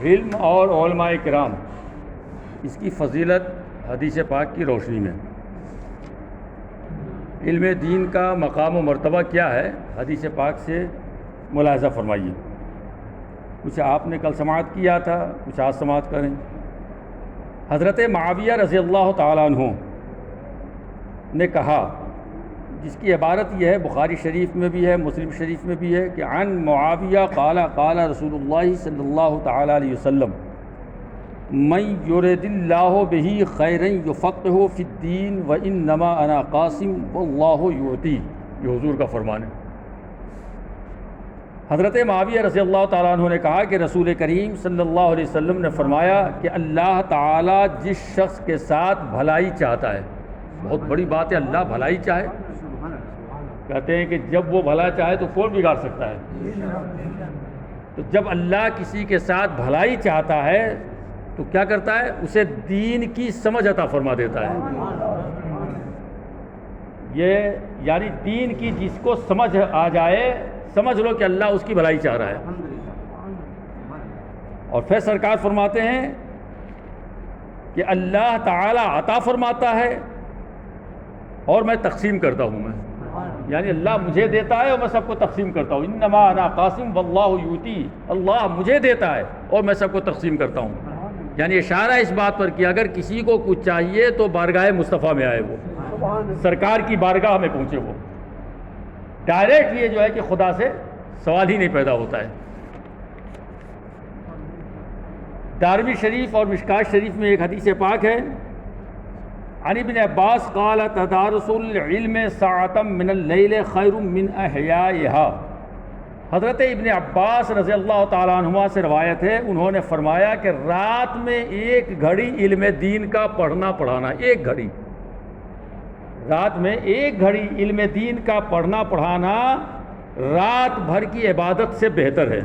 علم اور علماء کرام، اس کی فضیلت حدیث پاک کی روشنی میں۔ علم دین کا مقام و مرتبہ کیا ہے، حدیث پاک سے ملاحظہ فرمائیے۔ کچھ آپ نے کل سماعت کیا تھا، کچھ آج سماعت کریں۔ حضرت معاویہ رضی اللہ تعالیٰ عنہ نے کہا، جس کی عبارت یہ ہے، بخاری شریف میں بھی ہے، مسلم شریف میں بھی ہے، کہ عن معاویہ قال قال رسول اللہ صلی اللہ تعالیٰ علیہ وسلم من یرد اللہ بہ خیرا یفقہہ فی الدین وانما انا قاسم واللہ یعطی۔ یہ حضور کا فرمان ہے۔ حضرت معاویہ رضی اللہ تعالیٰ عنہ نے کہا کہ رسول کریم صلی اللہ علیہ وسلم نے فرمایا کہ اللہ تعالیٰ جس شخص کے ساتھ بھلائی چاہتا ہے، بہت بڑی بات ہے اللہ بھلائی چاہے۔ کہتے ہیں کہ جب وہ بھلا چاہے تو کون بگاڑ سکتا ہے؟ تو جب اللہ کسی کے ساتھ بھلائی چاہتا ہے تو کیا کرتا ہے؟ اسے دین کی سمجھ عطا فرما دیتا ہے۔ یہ یعنی دین کی جس کو سمجھ آ جائے، سمجھ لو کہ اللہ اس کی بھلائی چاہ رہا ہے۔ اور پھر سرکار فرماتے ہیں کہ اللہ تعالی عطا فرماتا ہے اور میں تقسیم کرتا ہوں۔ میں یعنی اللہ مجھے دیتا ہے اور میں سب کو تقسیم کرتا ہوں۔ انما انا قاسم واللہ یؤتی، اللہ مجھے دیتا ہے اور میں سب کو تقسیم کرتا ہوں۔ یعنی اشارہ اس بات پر کہ اگر کسی کو کچھ چاہیے تو بارگاہ مصطفیٰ میں آئے، وہ سرکار کی بارگاہ میں پہنچے، وہ ڈائریکٹ یہ جو ہے کہ خدا سے سوال ہی نہیں پیدا ہوتا ہے۔ دارمی شریف اور مشکات شریف میں ایک حدیث پاک ہے، عن ابن عباس قال تدارس العلم ساعة من اللیل خیر من احیائها۔ حضرت ابن عباس رضی اللہ تعالیٰ عنہما سے روایت ہے، انہوں نے فرمایا کہ رات میں ایک گھڑی علم دین کا پڑھنا پڑھانا، ایک گھڑی، رات میں ایک گھڑی علم دین کا پڑھنا پڑھانا رات بھر کی عبادت سے بہتر ہے۔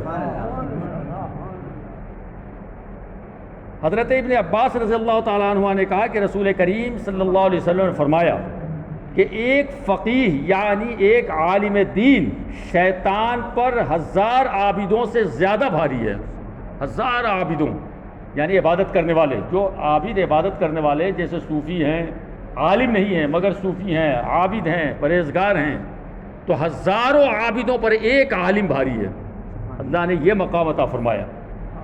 حضرت ابن عباس رضی اللہ تعالیٰ عنہ نے کہا کہ رسول کریم صلی اللہ علیہ وسلم نے فرمایا کہ ایک فقیہ یعنی ایک عالم دین شیطان پر 1000 عابدوں سے زیادہ بھاری ہے۔ 1000 عابدوں یعنی عبادت کرنے والے، جو عابد عبادت کرنے والے جیسے صوفی ہیں، عالم نہیں ہیں مگر صوفی ہیں، عابد ہیں، پرہیزگار ہیں، تو 1000 عابدوں پر ایک عالم بھاری ہے۔ اللہ نے یہ مقام عطا فرمایا۔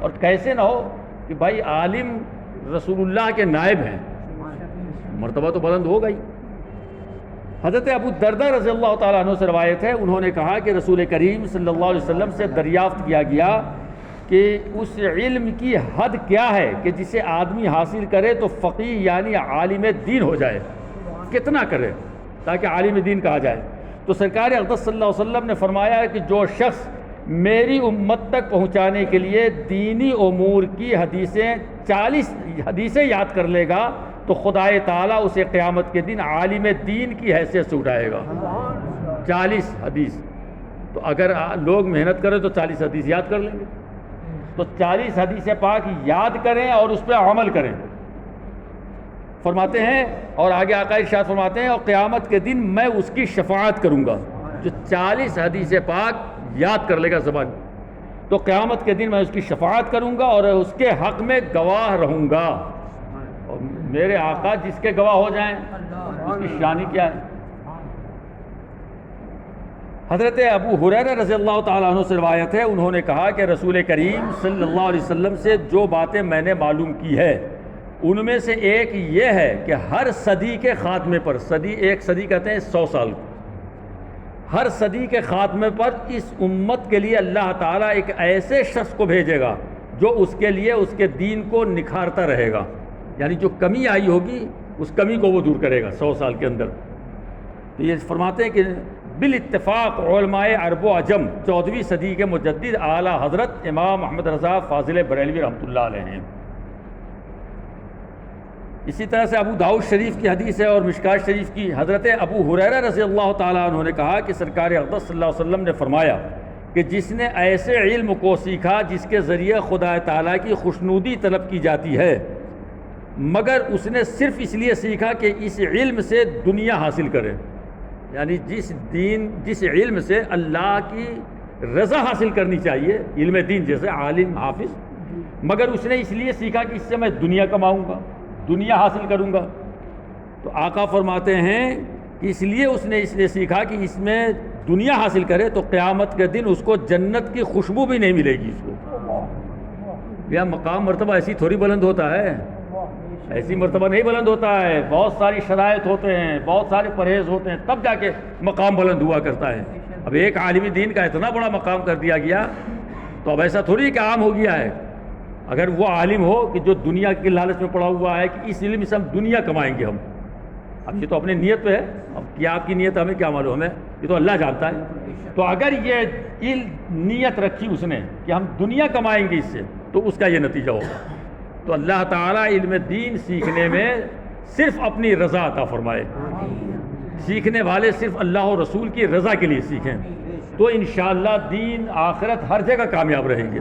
اور کیسے نہ ہو کہ بھائی عالم رسول اللہ کے نائب ہیں، مرتبہ تو بلند ہوگا ہی۔ حضرت ابو الدرداء رضی اللہ تعالیٰ عنہ سے روایت ہے، انہوں نے کہا کہ رسول کریم صلی اللہ علیہ وسلم سے دریافت کیا گیا کہ اس علم کی حد کیا ہے کہ جسے آدمی حاصل کرے تو فقیہ یعنی عالم دین ہو جائے، کتنا کرے تاکہ عالم دین کہا جائے؟ تو سرکار اقدس صلی اللہ علیہ وسلم نے فرمایا کہ جو شخص میری امت تک پہنچانے کے لیے دینی امور کی 40 حدیثیں یاد کر لے گا تو خدائے تعالیٰ اسے قیامت کے دن عالم دین کی حیثیت سے اٹھائے گا۔ 40 حدیث، تو اگر لوگ محنت کریں تو 40 حدیث یاد کر لیں گے۔ تو 40 حدیث پاک یاد کریں اور اس پہ عمل کریں، فرماتے ہیں۔ اور آگے آقا ارشاد فرماتے ہیں اور قیامت کے دن میں اس کی شفاعت کروں گا۔ جو 40 حدیث پاک یاد کر لے گا زبان، تو قیامت کے دن میں اس کی شفاعت کروں گا اور اس کے حق میں گواہ رہوں گا۔ اور میرے آقا جس کے گواہ ہو جائیں اس کی شانی کیا ہے؟ حضرت ابو ہریرہ رضی اللہ تعالیٰ عنہ سے روایت ہے، انہوں نے کہا کہ رسول کریم صلی اللہ علیہ وسلم سے جو باتیں میں نے معلوم کی ہے ان میں سے ایک یہ ہے کہ ہر صدی کے خاتمے پر، صدی ایک صدی کہتے ہیں 100 سال، ہر صدی کے خاتمے پر اس امت کے لیے اللہ تعالیٰ ایک ایسے شخص کو بھیجے گا جو اس کے لیے اس کے دین کو نکھارتا رہے گا، یعنی جو کمی آئی ہوگی اس کمی کو وہ دور کرے گا 100 سال کے اندر۔ تو یہ فرماتے ہیں کہ بالاتفاق علماء عرب و عجم 14ویں صدی کے مجدد اعلیٰ حضرت امام احمد رضا فاضل بریلوی رحمۃ اللہ علیہ ہیں۔ اسی طرح سے ابو داؤد شریف کی حدیث ہے اور مشکات شریف کی، حضرت ابو ہریرہ رضی اللہ تعالیٰ عنہ نے کہا کہ سرکار اقدس صلی اللہ علیہ وسلم نے فرمایا کہ جس نے ایسے علم کو سیکھا جس کے ذریعے خدا تعالیٰ کی خوشنودی طلب کی جاتی ہے، مگر اس نے صرف اس لیے سیکھا کہ اس علم سے دنیا حاصل کرے، یعنی جس علم سے اللہ کی رضا حاصل کرنی چاہیے، علم دین جیسے عالم حافظ مگر اس نے اس لیے سیکھا کہ اس سے میں دنیا کماؤں گا، دنیا حاصل کروں گا۔ تو آقا فرماتے ہیں کہ اس لیے سیکھا کہ اس میں دنیا حاصل کرے تو قیامت کے دن اس کو جنت کی خوشبو بھی نہیں ملے گی اس کو۔ یہ مقام مرتبہ ایسی تھوڑی بلند ہوتا ہے، ایسی مرتبہ نہیں بلند ہوتا ہے، بہت ساری شرائط ہوتے ہیں، بہت سارے پرہیز ہوتے ہیں، تب جا کے مقام بلند ہوا کرتا ہے۔ اب ایک عالم دین کا اتنا بڑا مقام کر دیا گیا تو اب ایسا تھوڑی کہ عام ہو گیا ہے۔ اگر وہ عالم ہو کہ جو دنیا کے لالچ میں پڑا ہوا ہے کہ اس علم سے ہم دنیا کمائیں گے، اب یہ تو اپنی نیت پہ ہے، اب کیا آپ کی نیت ہمیں کیا معلوم ہے، یہ تو اللہ جانتا ہے۔ تو اگر یہ نیت رکھی اس نے کہ ہم دنیا کمائیں گے اس سے، تو اس کا یہ نتیجہ ہوگا۔ تو اللہ تعالیٰ علم دین سیکھنے میں صرف اپنی رضا عطا فرمائے، سیکھنے والے صرف اللہ و رسول کی رضا کے لیے سیکھیں، تو انشاءاللہ دین آخرت ہر جگہ کامیاب رہیں گے۔